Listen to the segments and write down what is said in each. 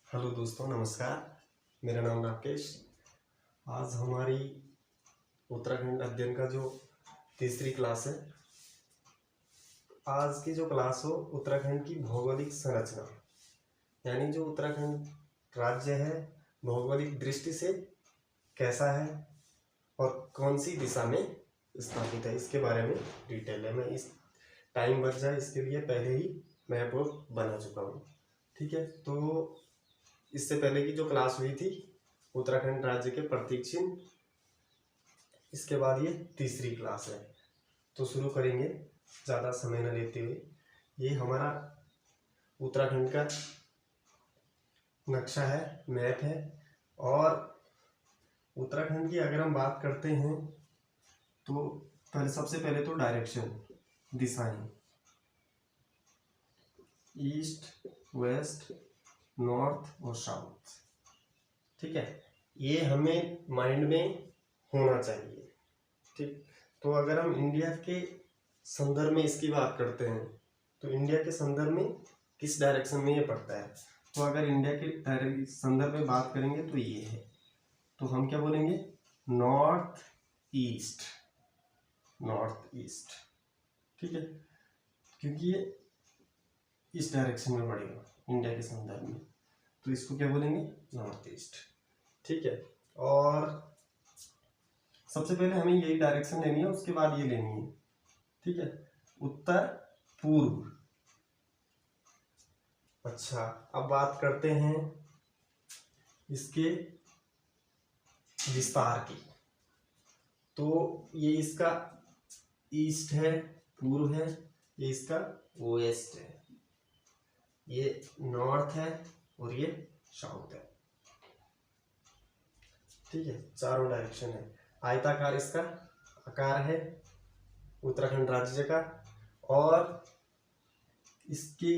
Hello दोस्तों, नमस्कार। मेरा नाम राकेश। आज हमारी उत्तराखंड अध्ययन का जो तीसरी क्लास है। आज की जो क्लास हो उत्तराखंड की भौगोलिक संरचना, यानी जो उत्तराखंड राज्य है भौगोलिक दृष्टि से कैसा है और कौन सी दिशा में स्थापित है, इसके बारे में डिटेल है। मैं इस टाइम बच जाए इसके लिए पहले ही मैप बना चुका हूँ। ठीक है, तो इससे पहले की जो क्लास हुई थी उत्तराखंड राज्य के प्रतीक चिन्ह, इसके बाद ये तीसरी क्लास है। तो शुरू करेंगे ज़्यादा समय न लेते हुए। ये हमारा उत्तराखंड का नक्शा है, मैप है। और उत्तराखंड की अगर हम बात करते हैं तो सबसे पहले तो डायरेक्शन, दिशाएं, ईस्ट, वेस्ट, नॉर्थ और साउथ। ठीक है, ये हमें माइंड में होना चाहिए। ठीक, तो अगर हम इंडिया के संदर्भ में इसकी बात करते हैं तो इंडिया के संदर्भ में किस डायरेक्शन में ये पड़ता है, तो अगर इंडिया के संदर्भ में बात करेंगे तो ये है। तो हम क्या बोलेंगे? North east, north east. ठीक है, क्योंकि ये इस डायरेक्शन में पड़ेगा इंडिया के संदर्भ में, तो इसको क्या बोलेंगे? North east. ठीक है, और सबसे पहले हमें यही डायरेक्शन लेनी है, उसके बाद ये लेनी है। ठीक है, उत्तर पूर्व। अच्छा, अब बात करते हैं इसके विस्तार की। तो ये इसका ईस्ट है, पूर्व है, ये इसका वेस्ट है, ये नॉर्थ है और ये साउथ है। ठीक है, चारों डायरेक्शन है। आयताकार इसका आकार है उत्तराखंड राज्य का, और इसके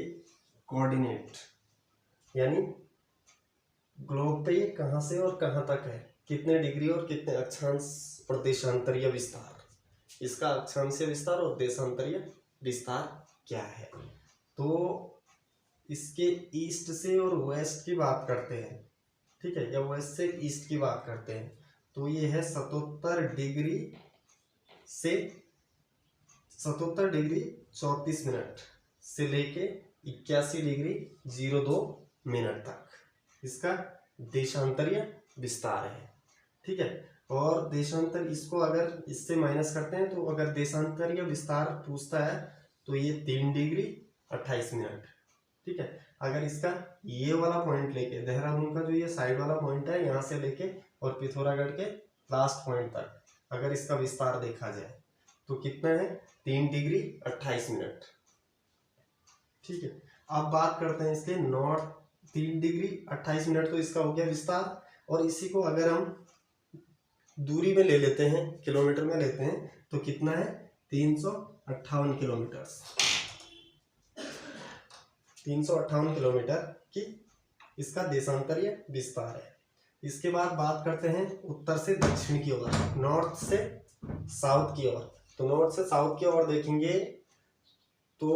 कोऑर्डिनेट यानी ग्लोब पे कहाँ से और कहाँ तक है, कितने डिग्री और कितने अक्षांश और देशांतरीय विस्तार, इसका अक्षांशीय विस्तार और देशांतरीय विस्तार क्या है। तो इसके ईस्ट से और वेस्ट की बात करते हैं, ठीक है, या वेस्ट से ईस्ट की बात करते हैं, तो ये है 77 डिग्री से 77 डिग्री 34 मिनट से लेके 81 डिग्री 02 मिनट तक इसका देशांतरीय विस्तार है। ठीक है, और देशांतर इसको अगर इससे माइनस करते हैं तो अगर देशांतरीय विस्तार पूछता है तो ये 3 डिग्री 28 मिनट। ठीक है, अगर इसका ये वाला पॉइंट लेके देहरादून का जो ये साइड वाला पॉइंट है यहाँ से लेके और पिथौरागढ़ के लास्ट पॉइंट तक अगर इसका विस्तार देखा जाए तो कितना है? 3 डिग्री 28 मिनट। ठीक है, अब बात करते हैं इसके नॉर्थ। 3 डिग्री 28 मिनट तो इसका हो गया विस्तार, और इसी को अगर हम दूरी में ले लेते हैं, किलोमीटर में लेते हैं, तो कितना है? 358 किलोमीटर। 358 किलोमीटर की इसका देशांतरीय विस्तार है। इसके बाद बात करते हैं उत्तर से दक्षिण की ओर, नॉर्थ से साउथ की ओर। तो नॉर्थ से साउथ की ओर देखेंगे तो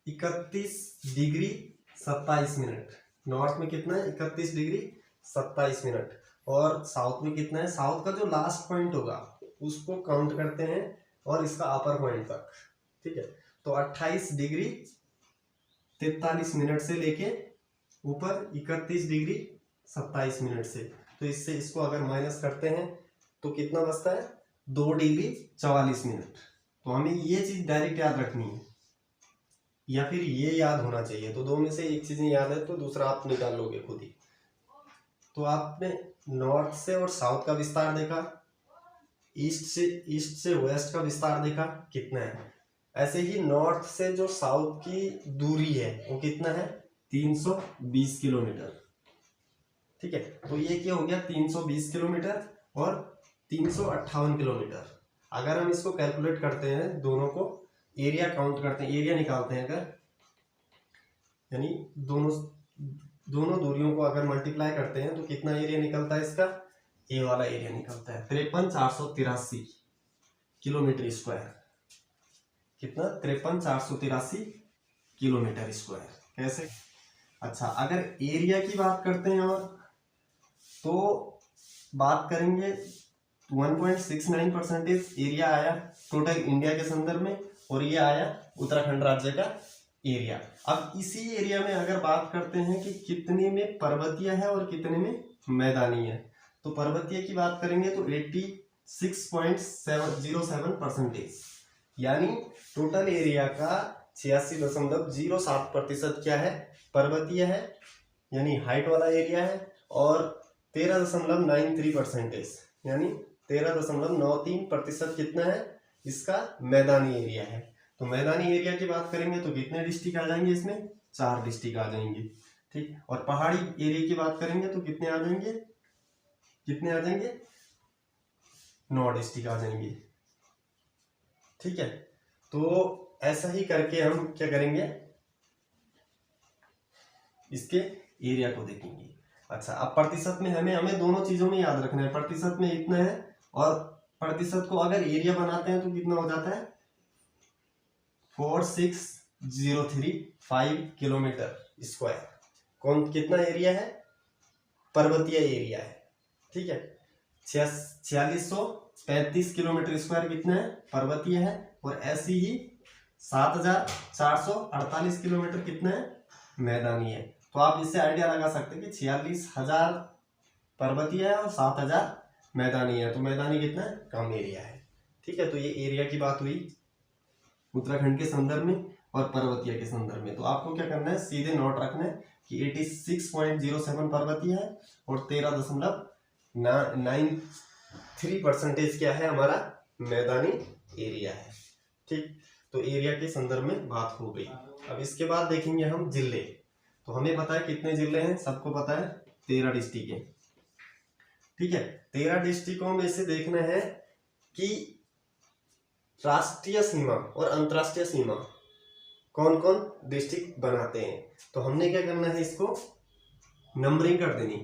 31 डिग्री 27 मिनट। नॉर्थ में कितना है? 31 डिग्री 27 मिनट। और साउथ में कितना है? साउथ का जो लास्ट पॉइंट होगा उसको काउंट करते हैं और इसका अपर पॉइंट तक। ठीक है, तो 28 डिग्री 43 मिनट से लेके ऊपर 31 डिग्री 27 मिनट से, तो इससे इसको अगर माइनस करते हैं तो कितना बचता है? 2 डिग्री 44 मिनट। तो हमें ये चीज डायरेक्ट याद रखनी है या फिर ये याद होना चाहिए। तो दो में से एक चीजें याद है तो दूसरा आप निकाल लोगे खुद ही। तो आपने नॉर्थ से और साउथ का विस्तार देखा, ईस्ट से वेस्ट का विस्तार देखा कितना है। ऐसे ही नॉर्थ से जो साउथ की दूरी है वो कितना है? 320 किलोमीटर। ठीक है, तो ये क्या हो गया? 320 किलोमीटर और 358 किलोमीटर। अगर हम इसको कैलकुलेट करते हैं, दोनों को एरिया काउंट करते हैं, एरिया निकालते हैं अगर, यानी दोनों दूरियों को अगर मल्टीप्लाई करते हैं तो कितना एरिया निकलता है इसका? ये वाला एरिया निकलता है 53,483 किलोमीटर स्क्वायर। कितना? 53,483 किलोमीटर स्क्वायर। कैसे? अच्छा, अगर एरिया की बात करते हैं और तो बात करेंगे 1.69% एरिया आया टोटल इंडिया के संदर्भ में, और ये आया उत्तराखंड राज्य का एरिया। अब इसी एरिया में अगर बात करते हैं कि कितने में पर्वतीय है और कितने में मैदानी है, तो पर्वतीय की बात करेंगे तो 86.07%, यानी टोटल एरिया का 86.07% क्या है, पर्वतीय है, यानी हाइट वाला एरिया है, और 13.93% यानी 13.93% कितना है इसका मैदानी एरिया है। तो मैदानी एरिया की बात करेंगे तो कितने डिस्ट्रिक्ट आ जाएंगे इसमें, 4 डिस्ट्रिक्ट आ जाएंगे, ठीक। और पहाड़ी एरिया की बात करेंगे तो कितने आ जाएंगे, 9 डिस्ट्रिक्ट आ जाएंगे, ठीक है। तो ऐसा ही करके हम क्या करेंगे, इसके एरिया को देखेंगे। अच्छा, अब प्रतिशत में हमें दोनों चीजों में याद रखना है, प्रतिशत में इतना है और प्रतिशत को अगर एरिया बनाते हैं तो कितना हो जाता है 4603.5 किलोमीटर स्क्वायर। कौन कितना एरिया है, पर्वतीय एरिया है, ठीक है। 4635 किलोमीटर स्क्वायर कितना है, पर्वतीय है, और ऐसी ही 7448 किलोमीटर कितना है, मैदानी है। तो आप इससे आइडिया लगा सकते हैं कि 46,000 पर्वतीय है और 7,000 मैदानी है, तो मैदानी कितना है, कम एरिया है, ठीक है। तो ये एरिया की बात हुई उत्तराखंड के संदर्भ में और पर्वतीय के संदर्भ में। तो आपको क्या करना है, सीधे नोट रखना है कि 86.07 पर्वतीय है और 13.93% क्या है हमारा मैदानी एरिया है, ठीक। तो एरिया के संदर्भ में बात हो गई। अब इसके बाद देखेंगे हम जिले। तो हमें पता है कितने जिले हैं, सबको पता है 13 डिस्ट्रिक्ट है, ठीक है। 13 डिस्ट्रिक्टों में से देखना है कि राष्ट्रीय सीमा और अंतर्राष्ट्रीय सीमा कौन कौन डिस्ट्रिक्ट बनाते हैं। तो हमने क्या करना है, इसको नंबरिंग कर देनी,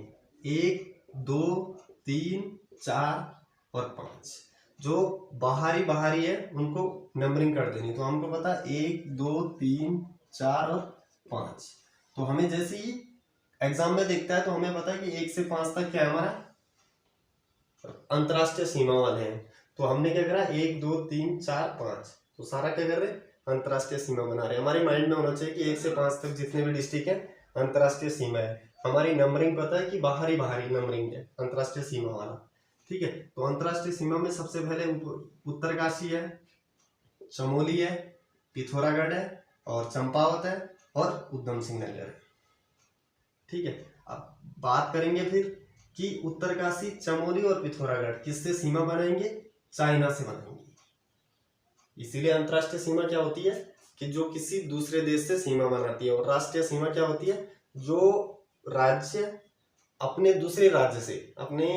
1 2 3 4 और 5। जो बाहरी है उनको नंबरिंग कर देनी। तो हमको पता 1 2 3 4 और 5। तो हमें जैसे ही एग्जाम में देखता है तो हमें पता है कि 1 से 5 तक क्या है हमारा अंतर्राष्ट्रीय सीमा वाले हैं। तो हमने क्या करा, 1 2 3 4 5, तो सारा क्या कर रहे हैं, अंतर्राष्ट्रीय सीमा बना रहे हैं। हमारे माइंड में होना चाहिए कि 1 से 5 तक जितने भी डिस्ट्रिक्ट है अंतर्राष्ट्रीय सीमा है। हमारी नंबरिंग पता है कि बाहरी नंबरिंग है अंतर्राष्ट्रीय सीमा वाला, ठीक है। तो अंतर्राष्ट्रीय सीमा में सबसे पहले उत्तरकाशी है, चमोली है, पिथौरागढ़ है और चंपावत है और उधम सिंह नगर है, ठीक है। अब बात करेंगे फिर कि उत्तरकाशी, चमोली और पिथौरागढ़ किससे सीमा बनाएंगे, चाइना से बनाएंगे। इसीलिए अंतर्राष्ट्रीय सीमा क्या होती है कि जो किसी दूसरे देश से सीमा बनाती है, और राष्ट्रीय सीमा क्या होती है जो राज्य अपने दूसरे राज्य से, अपने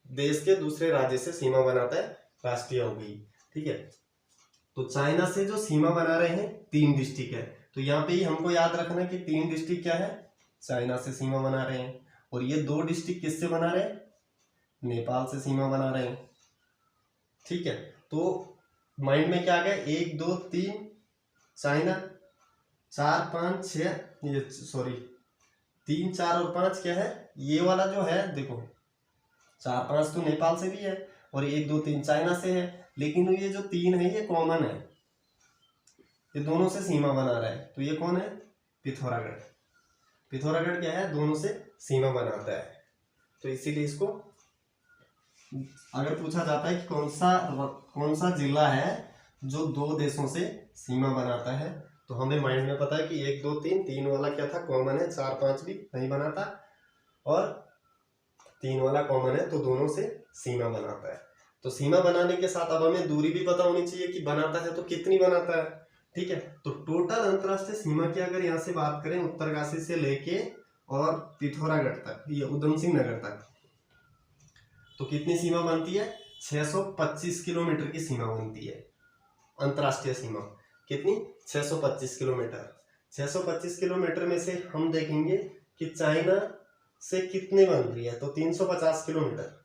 देश के दूसरे राज्य से सीमा बनाता है, राष्ट्रीय हो गई, ठीक है। तो चाइना से जो सीमा बना रहे हैं 3 डिस्ट्रिक्ट है। तो यहाँ पे ही हमको याद रखना कि 3 डिस्ट्रिक्ट क्या है, चाइना से सीमा बना रहे हैं, और ये 2 डिस्ट्रिक्ट किससे बना रहे हैं, नेपाल से सीमा बना रहे हैं, ठीक है। तो माइंड में क्या आ गया, 1 2 3 चाइना, 4 5 6, ये सॉरी 3 4 और 5 क्या है, ये वाला जो है देखो 4 5 तो नेपाल से भी है और 1 2 3 चाइना से है, लेकिन ये जो 3 है ये कॉमन है, ये दोनों से सीमा बना रहा है। तो ये कौन है, पिथौरागढ़। पिथौरागढ़ क्या है, दोनों से सीमा बनाता है। तो इसीलिए इसको अगर पूछा जाता है कि कौन सा जिला है जो 2 देशों से सीमा बनाता है, तो हमें माइंड में पता है कि 1 2 3 वाला क्या था, कॉमन है, 4 5 भी नहीं बनाता, और 3 वाला कॉमन है, तो दोनों से सीमा बनाता है। तो सीमा बनाने के साथ अब हमें दूरी भी पता होनी चाहिए कि बनाता है तो कितनी बनाता है, ठीक है। तो टोटल अंतर्राष्ट्रीय सीमा की अगर यहाँ से बात करें, उत्तरकाशी से लेके और पिथौरागढ़ तक, ये उधम सिंह नगर तक, तो कितनी सीमा बनती है, 625 किलोमीटर की सीमा बनती है अंतर्राष्ट्रीय सीमा। कितनी, 625 किलोमीटर। 625 किलोमीटर में से हम देखेंगे कि चाइना से कितने बन रही है, तो 350 किलोमीटर।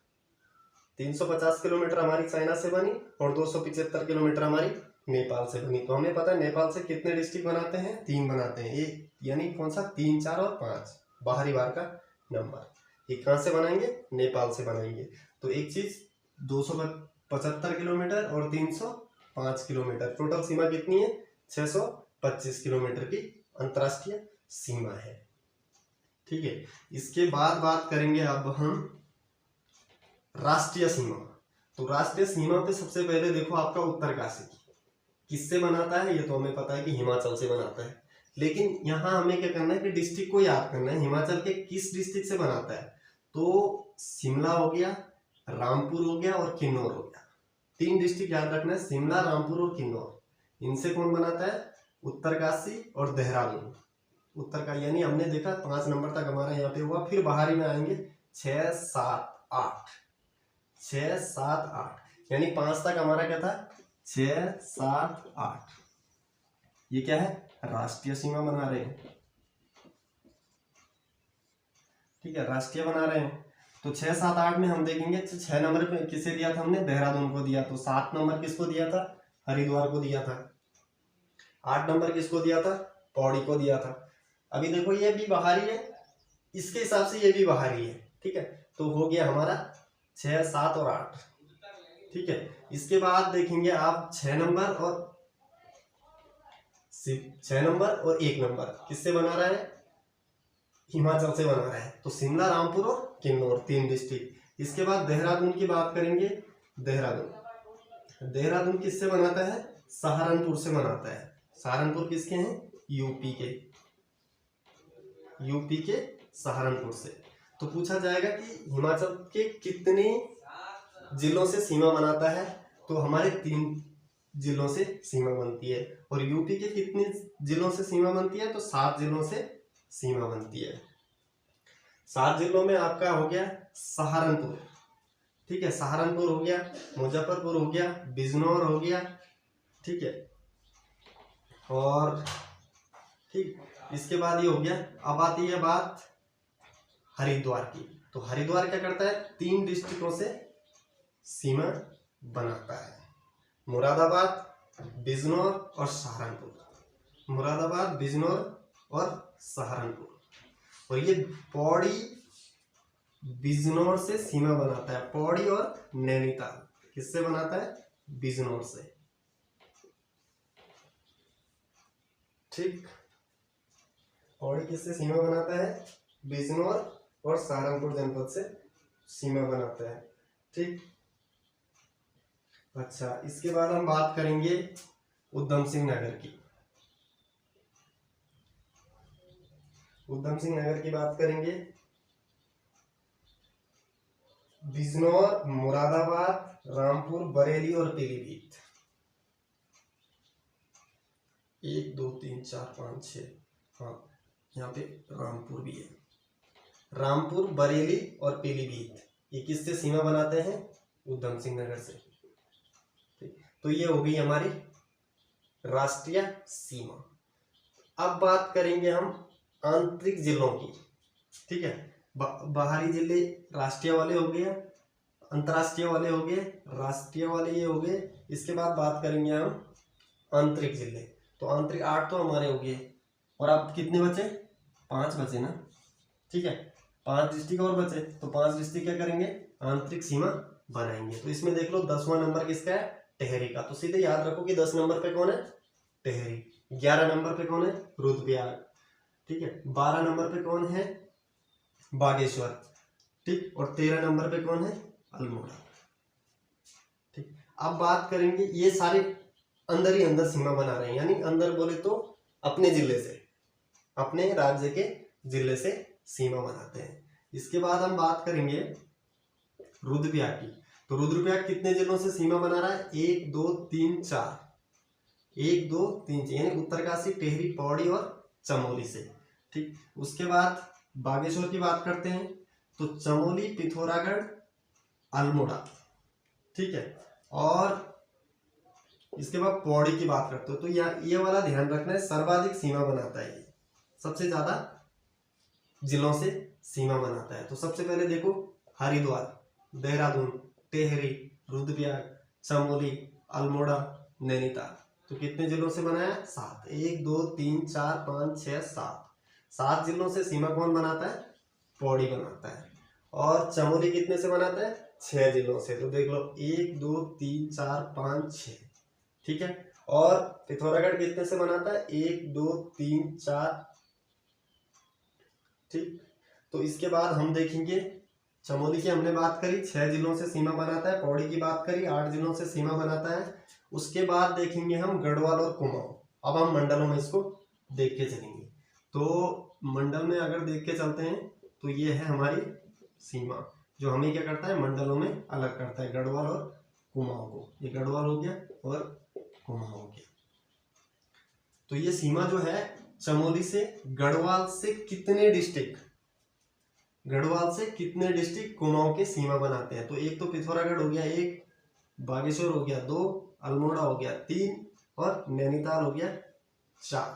350 किलोमीटर हमारी चाइना से बनी और 275 किलोमीटर हमारी नेपाल से बनी। तो हमें पता है नेपाल से कितने डिस्ट्रिक्ट बनाते हैं, 3 बनाते हैं। ये यानी कौन सा, 3, 4 और 5 बाहरी बार का नंबर। ये कहाँ से बनाएंगे, नेपाल से बनाएंगे। तो एक चीज 275 किलोमीटर और 305 किलोमीटर, टोटल सीमा कितनी है, 625 किलोमीटर की अंतर्राष्ट्रीय सीमा है। ठीक है, इसके बाद बात करेंगे अब हम राष्ट्रीय सीमा। तो राष्ट्रीय सीमा पे सबसे पहले देखो आपका उत्तरकाशी किससे बनाता है, ये तो हमें पता है कि हिमाचल से बनाता है। लेकिन यहाँ हमें क्या करना है कि डिस्ट्रिक्ट को याद करना है, हिमाचल के किस डिस्ट्रिक्ट से बनाता है। तो शिमला हो गया, रामपुर हो गया और किन्नौर हो गया। 3 डिस्ट्रिक्ट याद रखना है, शिमला, रामपुर और किन्नौर। इनसे कौन बनाता है, उत्तरकाशी और देहरादून। उत्तरकाशी यानी हमने देखा 5 नंबर तक हमारा यहाँ पे हुआ। फिर बाहरी में आएंगे 6, 7, 8, 6, 7, 8 यानी 5 तक हमारा क्या था, 6, 7, 8। ये क्या है, राष्ट्रीय सीमा बना रहे हैं। ठीक है, राष्ट्रीय बना रहे हैं। तो 6, 7, 8 में हम देखेंगे 6 नंबर पे किसे दिया था हमने, देहरादून को दिया। तो 7 नंबर किसको दिया था, हरिद्वार को दिया था। 8 नंबर किसको दिया था, पौड़ी को दिया था। अभी देखो ये भी बाहरी है, इसके हिसाब से ये भी बाहरी है। ठीक है, तो हो गया हमारा 6, 7 और 8। ठीक है, इसके बाद देखेंगे आप 6 नंबर और 1 नंबर किससे बना रहा है, हिमाचल से बना रहा है। तो शिमला, रामपुर और किन्नौर 3 डिस्ट्रिक्ट। इसके बाद देहरादून की बात करेंगे। देहरादून किससे बनाता है, सहारनपुर से बनाता है। सहारनपुर किसके हैं, यूपी के सहारनपुर से। तो पूछा जाएगा कि हिमाचल के कितने जिलों से सीमा बनाता है, तो हमारे 3 जिलों से सीमा बनती है। और यूपी के कितने जिलों से सीमा बनती है, तो 7 जिलों से सीमा बनती है। 7 जिलों में आपका हो गया सहारनपुर। ठीक है, सहारनपुर हो गया, मुजफ्फरपुर हो गया, बिजनौर हो गया। ठीक है, और ठीक इसके बाद ये हो गया। अब आती है बात हरिद्वार की। तो हरिद्वार क्या करता है, 3 डिस्ट्रिक्टों से सीमा बनाता है, मुरादाबाद, बिजनौर और सहारनपुर। मुरादाबाद, बिजनौर और सहारनपुर। और ये पौड़ी बिजनौर से सीमा बनाता है। पौड़ी और नैनीताल किससे बनाता है, बिजनौर से। ठीक, पौड़ी किससे सीमा बनाता है, बिजनौर और सहारनपुर जनपद से सीमा बनाता है। ठीक, अच्छा, इसके बाद हम बात करेंगे उधम सिंह नगर की। उधम सिंह नगर की बात करेंगे। बिजनौर, मुरादाबाद, रामपुर, बरेली और पीलीभीत। 1, 2, 3, 4, 5, 6। हाँ, यहाँ पे रामपुर भी है। रामपुर, बरेली और पीलीभीत ये किससे सीमा बनाते हैं, उधम सिंह नगर से। तो ये हो गई हमारी राष्ट्रीय सीमा। अब बात करेंगे हम आंतरिक जिलों की। ठीक है, बाहरी जिले राष्ट्रीय वाले हो गए, अंतर्राष्ट्रीय वाले हो गए, राष्ट्रीय वाले ये हो गए। इसके बाद बात करेंगे हम आंतरिक जिले। तो आंतरिक 8 तो हमारे हो गए, और अब कितने बचे, 5 बचे ना। ठीक है, 5 डिस्ट्रिक्ट और बचे। तो 5 डिस्ट्रिक्ट क्या करेंगे, आंतरिक सीमा बनाएंगे। तो इसमें देख लो 10वां नंबर किसका है, टिहरी का। तो सीधे याद रखो कि 10 नंबर पे कौन है, टिहरी। 11 नंबर पे कौन है, रुद्रप्रयाग। ठीक है, 12 नंबर पे कौन है, बागेश्वर। ठीक, और 13 नंबर पे कौन है, अल्मोड़ा। ठीक, अब बात करेंगे, ये सारे अंदर ही अंदर सीमा बना रहे हैं, यानी अंदर बोले तो अपने जिले से, अपने राज्य के जिले से सीमा बनाते हैं। इसके बाद हम बात करेंगे रुद्रप्रयाग की। तो रुद्रप्रयाग कितने जिलों से सीमा बना रहा है, 1, 2, 3, 4। 1, 2, 3 यानी उत्तरकाशी, टिहरी, पौड़ी और चमोली से। ठीक, उसके बाद बागेश्वर की बात करते हैं। तो चमोली, पिथौरागढ़, अल्मोड़ा। ठीक है, और इसके बाद पौड़ी की बात करते हो। तो ये वाला ध्यान रखना है, सर्वाधिक सीमा बनाता है, ये सबसे ज्यादा जिलों से सीमा बनाता है। तो सबसे पहले देखो हरिद्वार, देहरादून, टिहरी, रुद्रप्रयाग, चमोली, अल्मोड़ा, नैनीताल। तो कितने जिलों से बनाया? 7। 1 2 3 4 5 6 7, 7 जिलों से सीमा कौन बनाता है? पौड़ी बनाता है। और चमोली कितने से बनाता है? 6 जिलों से। तो देख लो 1 2 3 4 5 6, ठीक है। और पिथौरागढ़ कितने से बनाता है? 1 2 3 4, ठीक। तो इसके बाद हम देखेंगे, चमोली की हमने बात करी, 6 जिलों से सीमा बनाता है। पौड़ी की बात करी, 8 जिलों से सीमा बनाता है। उसके बाद देखेंगे हम गढ़वाल और कुमाऊं। अब हम मंडलों में इसको देख के चलेंगे। तो मंडल में अगर देख के चलते हैं तो ये है हमारी सीमा, जो हमें क्या करता है? मंडलों में अलग करता है, गढ़वाल और कुमाऊं को। ये गढ़वाल हो गया और कुमाऊं हो गया। तो ये सीमा जो है चमोली से गढ़वाल से कितने डिस्ट्रिक्ट, गढ़वाल से कितने डिस्ट्रिक्ट कुमाऊं के सीमा बनाते हैं? तो एक तो पिथौरागढ़ हो गया, 1, बागेश्वर हो गया 2, अल्मोड़ा हो गया 3 और नैनीताल हो गया 4,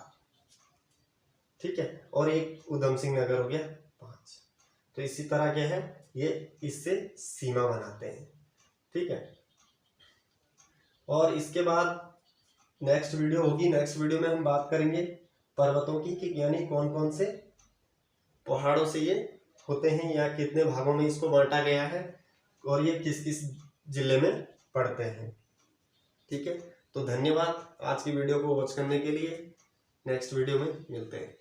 ठीक है। और एक उधम सिंह नगर हो गया 5। तो इसी तरह क्या है, ये इससे सीमा बनाते हैं, ठीक है। और इसके बाद नेक्स्ट वीडियो होगी, नेक्स्ट वीडियो में हम बात करेंगे पर्वतों की, कि यानी कौन कौन से पहाड़ों से ये होते हैं या कितने भागों में इसको बांटा गया है और ये किस किस जिले में पड़ते हैं, ठीक है। तो धन्यवाद आज की वीडियो को वॉच करने के लिए। नेक्स्ट वीडियो में मिलते हैं।